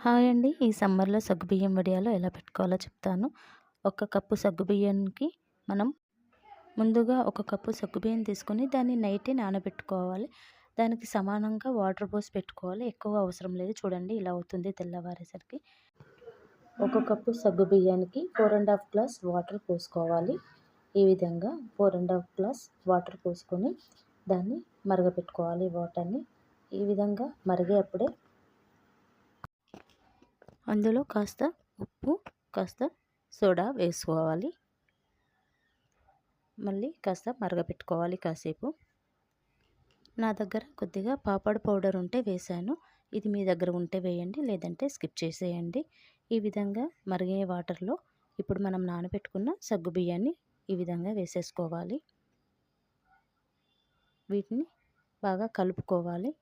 Hi అండి. ఈ సమ్మర్‌లో సగ్గుబియ్యం వడియాలు ఎలా పెట్టుకోవాలో చెప్తాను. ఒక కప్పు సగ్గుబియ్యానికి మనం ముందుగా ఒక కప్పు సగ్గుబియ్యం తీసుకొని దాన్ని నైటే నానబెట్టుకోవాలి. దానికి సమానంగా వాటర్ పోసి పెట్టుకోవాలి. ఎక్కువ అవసరం లేదు. చూడండి ఇలా అవుతుంది తెల్లవారేసరికి. ఒక కప్పు సగ్గుబియ్యానికి 4½ గ్లాస్ వాటర్ పోసుకోవాలి. ఈ విధంగా 4½ గ్లాస్ వాటర్ పోసుకొని దాన్ని మరగపెట్టుకోవాలి వాటర్‌ని. ఈ విధంగా మరిగేప్పుడే అందులో కాస్త ఉప్పు, కాస్త సోడా వేసుకోవాలి. మళ్ళీ కాస్త మరగపెట్టుకోవాలి కాసేపు. నా దగ్గర కొద్దిగా పాపడ్ పౌడర్ ఉంటే వేశాను. ఇది మీ దగ్గర ఉంటే వేయండి, లేదంటే స్కిప్ చేసేయండి. ఈ విధంగా మరిగే వాటర్‌లో ఇప్పుడు మనం నానబెట్టుకున్న సగ్గుబియ్యాన్ని ఈ విధంగా వేసేసుకోవాలి. వీటిని బాగా కలుపుకోవాలి.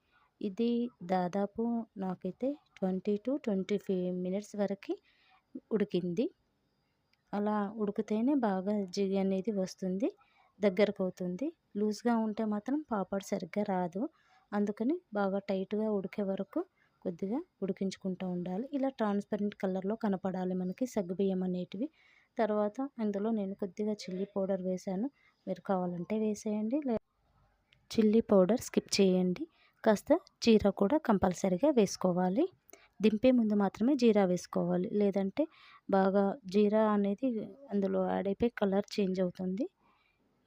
ఇది దాదాపు నాకైతే 20-25 మినిట్స్ వరకు ఉడికింది. అలా ఉడికితేనే బాగా జిగి అనేది వస్తుంది, దగ్గరకు అవుతుంది. లూజ్గా ఉంటే మాత్రం పాపడ్ సరిగ్గా రాదు. అందుకని బాగా టైట్గా ఉడికే వరకు కొద్దిగా ఉడికించుకుంటూ ఉండాలి. ఇలా ట్రాన్స్పరెంట్ కలర్లో కనపడాలి మనకి సగ్గుబియ్యం అనేటివి. తర్వాత అందులో నేను కొద్దిగా చిల్లీ పౌడర్ వేశాను. మీరు కావాలంటే వేసేయండి, చిల్లీ పౌడర్ స్కిప్ చేయండి. కాస్త జీరా కూడా కంపల్సరీగా వేసుకోవాలి. దింపే ముందు మాత్రమే జీరా వేసుకోవాలి, లేదంటే బాగా జీరా అనేది అందులో యాడ్ అయిపోయి కలర్ చేంజ్ అవుతుంది.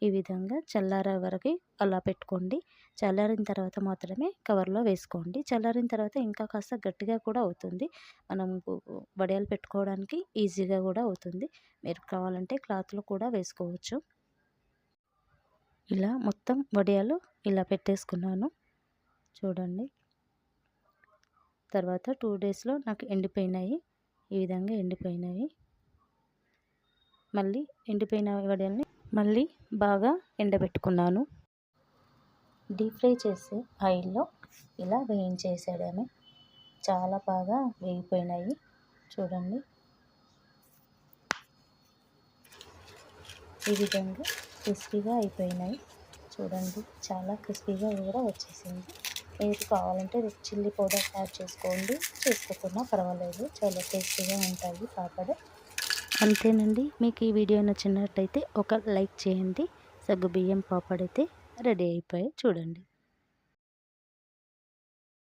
ఈ విధంగా చల్లారే వరకు అలా పెట్టుకోండి. చల్లారిన తర్వాత మాత్రమే కవర్లో వేసుకోండి. చల్లారిన తర్వాత ఇంకా కాస్త గట్టిగా కూడా అవుతుంది. మనం వడియాలు పెట్టుకోవడానికి ఈజీగా కూడా అవుతుంది. మీరు కావాలంటే క్లాత్లో కూడా వేసుకోవచ్చు. ఇలా మొత్తం వడియాలు ఇలా పెట్టేసుకున్నాను చూడండి. తర్వాత 2 డేస్లో నాకు ఎండిపోయినాయి. ఈ విధంగా ఎండిపోయినాయి. మళ్ళీ ఎండిపోయిన వడియాల్ని మళ్ళీ బాగా ఎండబెట్టుకున్నాను. డీప్ ఫ్రై చేసే ఆయిల్లో ఇలా వేయించేసేయడమే. చాలా బాగా వేగిపోయినాయి చూడండి. ఈ విధంగా క్రిస్పీగా అయిపోయినాయి చూడండి. చాలా క్రిస్పీగా కూడా వచ్చేసింది. మీరు కావాలంటే చిల్లీ పౌడర్ యాడ్ చేసుకోండి, చేసుకోకున్నా పర్వాలేదు. చాలా టేస్టీగా ఉంటాయి పాపడ్. అంతేనండి. మీకు ఈ వీడియో నచ్చినట్టయితే ఒక లైక్ చేయండి. సగ్గుబియ్యం పాపడ్ అయితే రెడీ అయిపోయాయి చూడండి.